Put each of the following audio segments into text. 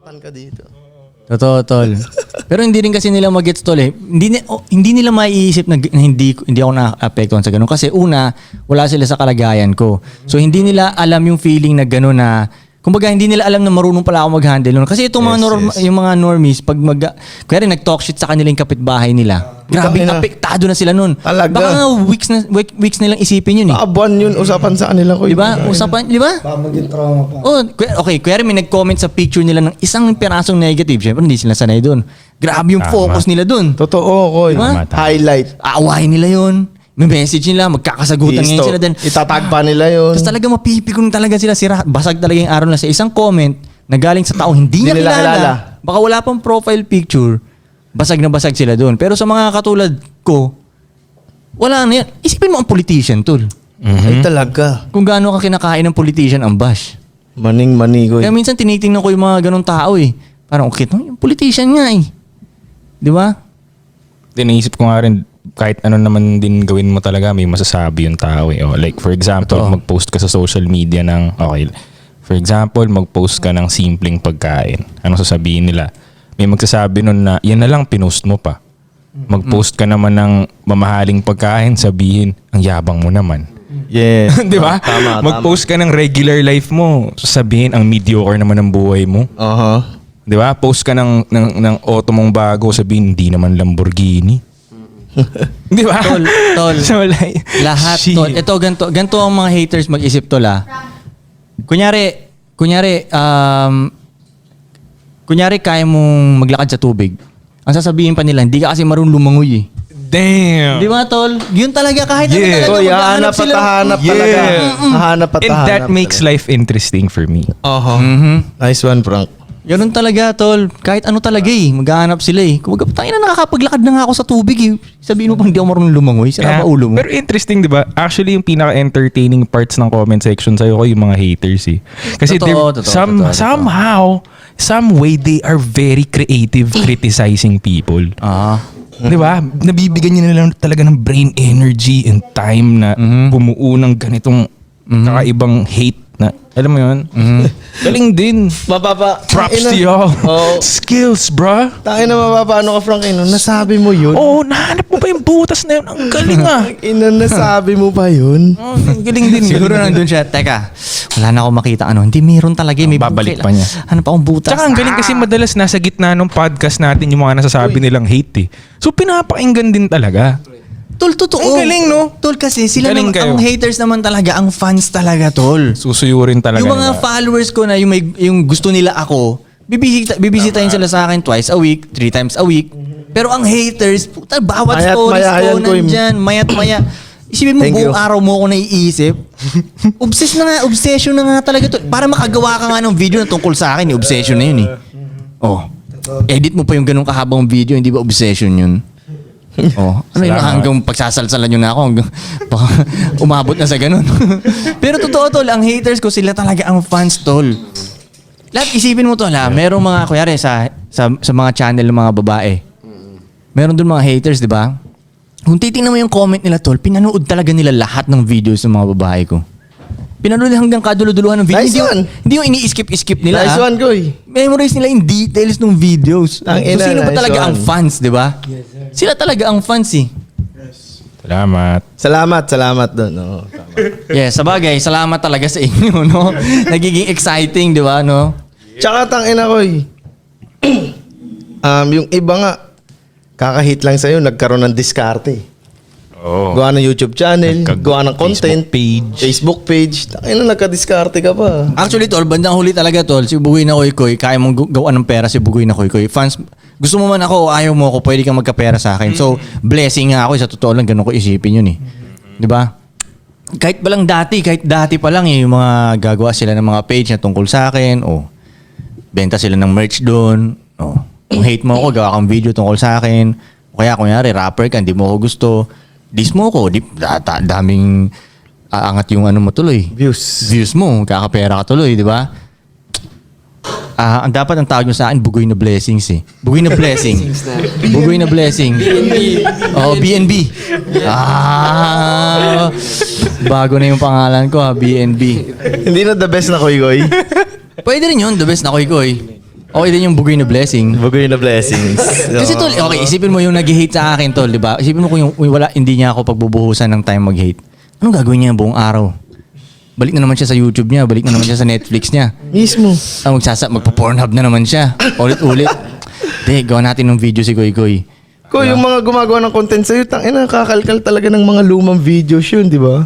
Pan ka dito. Totoo, tol. Pero hindi rin kasi nila mag-gets, tol eh. Hindi nila maiisip na hindi ako na-apektuhan sa ganun. Kasi una, wala sila sa kalagayan ko. So hindi nila alam yung feeling na gano'n na, kumbaga hindi nila alam na marunong pala ako mag-handle nun. Kasi itong yung mga normies, pag kaya rin nag-talk shit sa kanila yung kapitbahay nila. Grabe, apektado na sila nun. Talaga. Baka nga weeks nilang isipin yun eh. Buwan yun, usapan sa kanila ko. Diba? Usapan, di ba? Baka maging trauma pa. Oh, okay, kuya rin may nag-comment sa picture nila ng isang pirasong negative. Siyempre, hindi sila sanay doon. Grabe yung focus nila doon. Totoo, Koy. Diba? Highlight. Aawahin nila yun. May message nila, magkakasagutan ngayon sila din. Itatag pa nila yun. Tapos talaga mapipikon talaga sila. Basag talaga yung araw na sa isang comment na galing sa tao hindi niya kilala. Baka wala pang profile picture. Basag na basag sila doon. Pero sa mga katulad ko, wala na yan. Isipin mo ang politician, tol. Ay talaga. Kung gaano ka kinakain ng politician ang bash. Maning-mani, Koy. Kaya minsan tinitingnan ko yung mga ganong tao eh. Parang okay, yung politician nga eh. Di ba? Naisip ko nga rin, kahit ano naman din gawin mo talaga, may masasabi yung tao eh. O, like for example, mag-post ka sa social media ng, okay, for example, mag-post ka ng simpleng pagkain. Anong sasabihin nila? May magsasabi nun na, yan na lang, pinost mo pa. Mag-post ka naman ng mamahaling pagkain, sabihin, ang yabang mo naman. Yeah. Di ba? Tama, Mag-post ka ng regular life mo, sabihin, ang mediocre naman ng buhay mo. Di ba? Post ka ng auto mong bago, sabihin, hindi naman Lamborghini. Di ba? Tol. So, like, lahat, tol. Ito, ganito ang mga haters mag-isip, tol ah. Kunyari, kaya mong maglakad sa tubig. Ang sasabihin pa nila, hindi ka kasi marunong lumangoy eh. Damn! Di ba, tol? Yun talaga, kahit ano talaga. Koy, hahanap at hahanap talaga. Hahanap at And hahanap. that makes life interesting for me. Nice one, Frank. Ganun talaga, tol. Kahit ano talaga eh. Maghahanap sila eh. Kung tangina nakakapaglakad na nga ako sa tubig eh. Sabihin mo pang hindi ako marunong lumangoy. Sira ba ulo mo? Pero interesting, di ba? Actually, yung pinaka-entertaining parts ng comment section sa'yo ko yung mga haters eh. Kasi Totoo. somehow, some way, they are very creative criticizing people. Di ba? Nabibigyan nila talaga ng brain energy and time na bumuo ng ganitong kakaibang hate na, alam mo yun? Galing din. Props to y'all. Skills, bro. Tangin na mapapaano ka, Frank? Nasabi mo yun? Nahanap mo pa yung butas na yun. Ang galing ah. Nasabi mo pa yun? Ang galing din. Siguro nandun siya. Teka, wala na akong makita. Hindi, meron talaga. May babalik pa niya. Ano pa akong butas? Tsaka ang galing kasi madalas nasa gitna ng podcast natin yung mga nasasabi nilang hate eh. So pinapakinggan din talaga. Tol, totoo. Ang galing, no? Tol, kasi sila Galing ang haters naman talaga, ang fans talaga, tol. Susuyurin talaga Yung mga nila. followers ko na yung gusto nila ako, bibisitahin sila sa akin twice a week, 3 times a week. Pero ang haters, puta, bawat stories ko nandyan, mayat-maya. Isipin mo, buong araw mo ako naiisip. Obsession na nga talaga to. Para makagawa ka nga ng video na tungkol sa akin, obsession na yun eh. Edit mo pa yung ganung kahabang video, hindi ba obsession yun? Ano yun, hanggang pagsasalsalan nyo na ako, hanggang umabot na sa ganun. Pero totoo, tol, ang haters ko, sila talaga ang fans, tol. Lahat isipin mo, tol, ha? Merong mga, kuyari, sa mga channel ng mga babae. Meron dun mga haters, di ba? Kung titingnan mo yung comment nila, tol, pinanood talaga nila lahat ng videos ng mga babae ko. Pinanood hanggang kaduluduluhan ng video. Nice Hindi yung ini-skip nila. Nice one, Koy. Memorize nila yung details ng videos. So, sino ba talaga ang fans, di ba? Sila talaga ang fans eh. Salamat doon. Yeah, sabagay, salamat talaga sa inyo, no? Nagiging exciting, di ba, no? Tsaka tangina, Koy. Yung iba nga, kakahit lang sa'yo, nagkaroon ng diskarte. Gawa ng YouTube channel, gawa ng content, Facebook page. Tangina, nagka-diskarte ka pa. Actually, tol, bandang huli talaga, tol. Si Bugoy na Koy, kaya mong gawaan ng pera si Bugoy na Koy. Fans, gusto mo man ako o ayaw mo ako, pwede kang magkapera sa akin. So, blessing nga ako. Sa totoo lang, ganun ko isipin yun eh. Di ba? Kahit dati pa lang eh, yung mga gagawa sila ng mga page na tungkol sa akin, benta sila ng merch doon, kung hate mo ako, gawa kang video tungkol sa akin, o kaya kunyari, rapper ka, hindi mo ako gusto, diss mo ko, daming aangat yung ano mo tuloy. Views mo, kakapera ka tuloy, di ba? Ang dapat ang tawag nyo sa akin, Bugoy na Blessings eh. Bugoy na Blessing. Bugoy na Blessing. BNB. Bago na yung pangalan ko ha, BNB. Hindi na the best na Koy. Pwede rin yun, the best na Koy. Okay din yung Bugoy na Blessing. Bagoy na blessings. Kasi tol, okay, isipin mo yung nag-hate sa akin tol, di ba? Isipin mo kung yung hindi niya ako pagbubuhusan ng time mag-hate. Anong gagawin niya buong araw? Balik na naman siya sa YouTube niya, balik na naman siya sa Netflix niya. Mismo. Magpa-Pornhub na naman siya. Ulit-ulit. Hindi, gawa natin ng video si Goy Goy. Ko, yung mga gumagawa ng content sa'yo, tangina, kakalkal talaga ng mga lumang videos yun, di ba?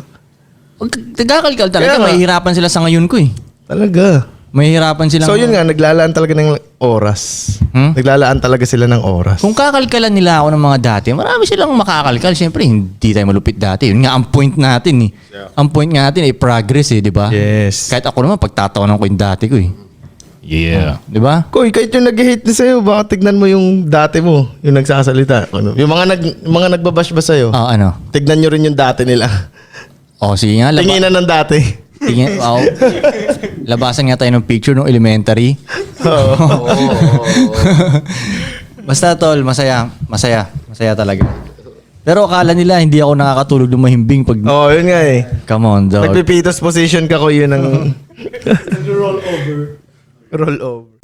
Nagkakalkal talaga, Kaya nga. mahihirapan sila sa ngayon ko eh. Talaga. Mahihirapan sila. So yun nga, naglalaan talaga ng oras. Hmm? Naglalaan talaga sila ng oras. Kung kakalkalan nila ako ng mga dati, marami silang makakalkal. Siyempre, hindi tayo malupit dati. Yun nga, ang point natin eh. Ang point nga natin ay progress eh, di ba? Yes. Kahit ako naman, pagtatawanan ko yung dati ko eh. Yeah. Di ba? Koy, kahit yung nag-hate na sa'yo, baka tignan mo yung dati mo, yung nagsasalita. Ano, yung mga nagbabash ba sa'yo, Ano? tignan nyo rin yung dati nila. Sige nga. Tinginan ng dati. Labasan nga tayo ng picture nung elementary. Basta tol, masaya. Masaya. Masaya talaga. Pero akala nila hindi ako nakakatulog ng mahimbing pag... Yun nga eh. Come on, dog. Nagpipitos position ka ko yun ng... Roll over.